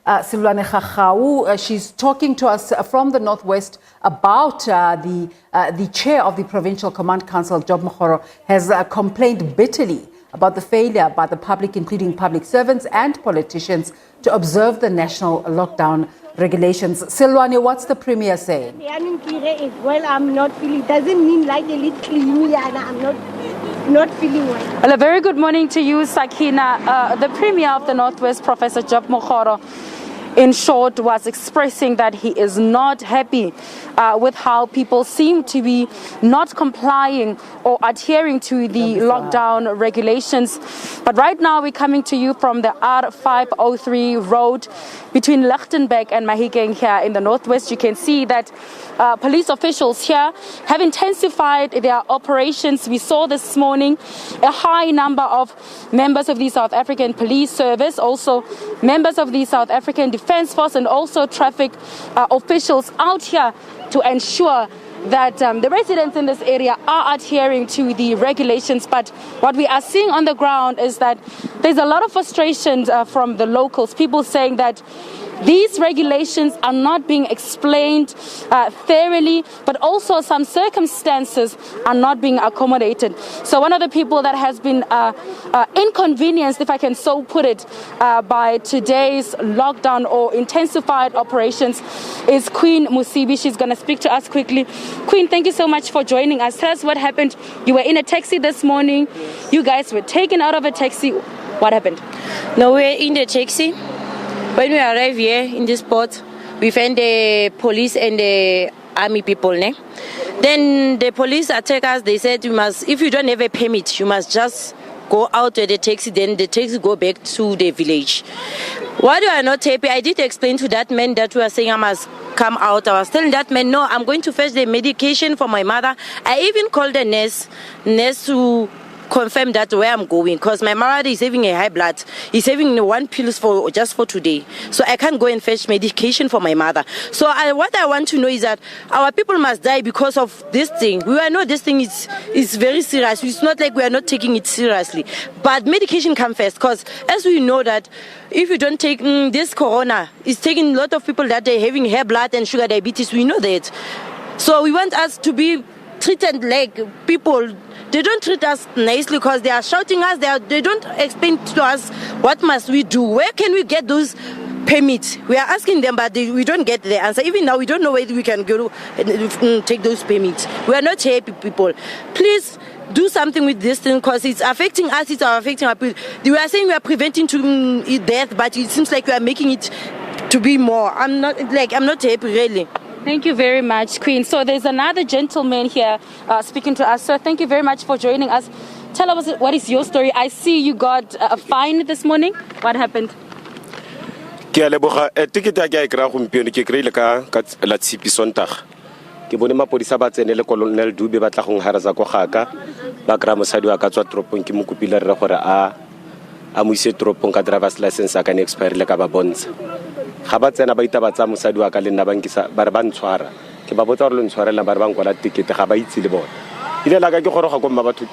Sellwane Khakhau. She's talking to us from the Northwest about the chair of the Provincial Command Council, Mokgoro, has complained bitterly about the failure by the public, including public servants and politicians, to observe the national lockdown regulations. Sellwane, what's the Premier saying? Well, I'm not feeling, doesn't mean like a little clean, I'm not feeling well. Well, a very good morning to you, Sakina. The Premier of the Northwest, Professor Mokgoro, in short, was expressing that he is not happy with how people seem to be not complying or adhering to the lockdown regulations. But right now we're coming to you from the R503 road between Lichtenberg and Mahikeng here in the Northwest. You can see that police officials here have intensified their operations. We saw this morning a high number of members of the South African Police Service, also members of the South African Defence Force, and also traffic officials out here to ensure that the residents in this area are adhering to the regulations. But what we are seeing on the ground is that there's a lot of frustration from the locals, people saying that these regulations are not being explained thoroughly, but also some circumstances are not being accommodated. So one of the people that has been inconvenienced, if I can so put it, by today's lockdown or intensified operations is Queen Musibi. She's going to speak to us quickly. Queen, thank you so much for joining us. Tell us what happened. You were in a taxi this morning. You guys were taken out of a taxi. What happened? No, we're in the taxi. When we arrive here in this spot, we find the police and the army people. Then the police attack us. They said, you must, if you don't have a permit, you must just go out to the taxi, then the taxi go back to the village. Why do I not happy? I did explain to that man that we are saying I must come out. I was telling that man, no, I'm going to fetch the medication for my mother. I even called the nurse to confirm that where I'm going, because my mother is having a high blood. He's having one pill just for today. So I can't go and fetch medication for my mother. So what I want to know is that our people must die because of this thing. We know this thing is very serious. It's not like we are not taking it seriously. But medication comes first, because as we know that if you don't take this corona, it's taking a lot of people that are having high blood and sugar diabetes. We know that. So we want us to be treated like people. They don't treat us nicely because they are shouting us. They don't explain to us what must we do. Where can we get those permits? We are asking them, but we don't get the answer. Even now, we don't know where we can go and take those permits. We are not happy people. Please do something with this thing because it's affecting us. It's affecting our people. We are saying we are preventing death, but it seems like we are making it to be more. I'm not happy really. Thank you very much, Queen. So there's another gentleman here speaking to us. So thank you very much for joining us. Tell us what is your story. I see you got a fine this morning. What happened? Ke a leboga ticket ya ke a kra gompieno ke kreile ka la tshipi Sondag. Ke bone mapodisa ba tsene le Colonel Dube ba tla go ngharasa go gaka ba kra mosadi wa ka tswa tropong ke mo kopile re gore a mo ise tropong ka driver's license ka ne expire le ka ba bontsha. Ga ba tsena ba itabatsa mosadi wa ka le nna ba nkisa ba re ba ntshwara ke ba botsa gore le ntshwarela ba re ba nkola ticket ga ba itse le bona ile la ka ke goroga go mma batho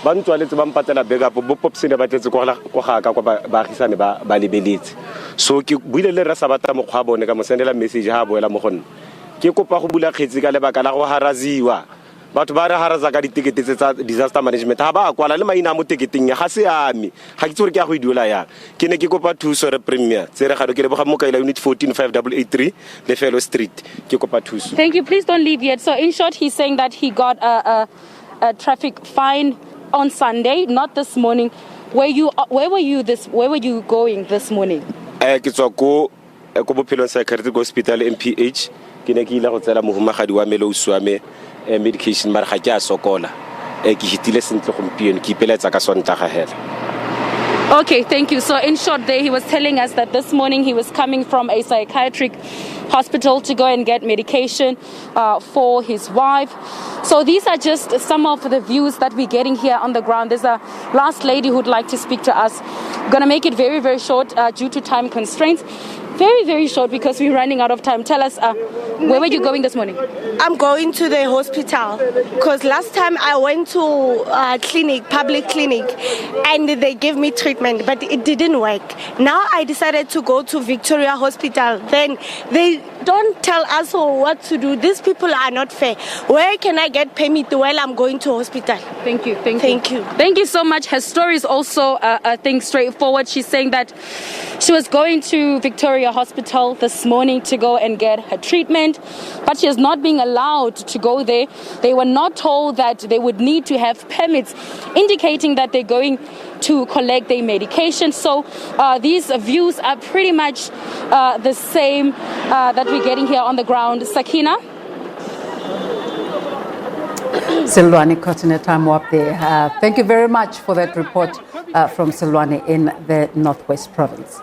ba ntwaletse ba mpatela backup bo popsene ba tletse go ga ka ba agisane ba lebeletse so ke buile le rasa bata mokgwa bone ka mo sendela message ha boela mo gonna ke kopa go bula kgetsi ka lebaka la go haraziwa batho ba re haraza ka ditikete tsa disaster management ha ba kwala le maina mo tiketing ga se ami ga ke tsore ke a go idula ya ke ne ke kopa thuso re premier tse re gado ke leboga mo kaila unit 14583 le fellow street ke kopa thuso. Thank you. Please don't leave yet. So in short, he's saying that he got a traffic fine on Sunday, not this morning. Where were you going this morning? Ke tswa ko Bophelo Psychiatric Hospital MPH ke ne ke ile go tsela mohumagadi wa melo uswame medication mara ga ke a sokola ke hitile sentle gompieno ke ipeletsa ka Sontaga hela. Okay, thank you. So in short there he was telling us that this morning he was coming from a psychiatric hospital to go and get medication for his wife. So these are just some of the views that we're getting here on the ground. There's a last lady who'd like to speak to us. I'm going to make it very, very short due to time constraints. Very, very short because we're running out of time. Tell us, where were you going this morning? I'm going to the hospital because last time I went to a clinic, public clinic, and they gave me treatment, but it didn't work. Now I decided to go to Victoria Hospital. Then they don't tell us what to do. These people are not fair. Where can I get permit while I'm going to hospital? Thank you. Thank you. Thank you so much. Her story is also, I think, straightforward. She's saying that she was going to Victoria Hospital this morning to go and get her treatment, but she is not being allowed to go there. They were not told that they would need to have permits, indicating that they're going to collect their medication. So these views are pretty much the same that we're getting here on the ground. Sakina? Sellwane Khakhau up there. Thank you very much for that report from Sellwane in the Northwest Province.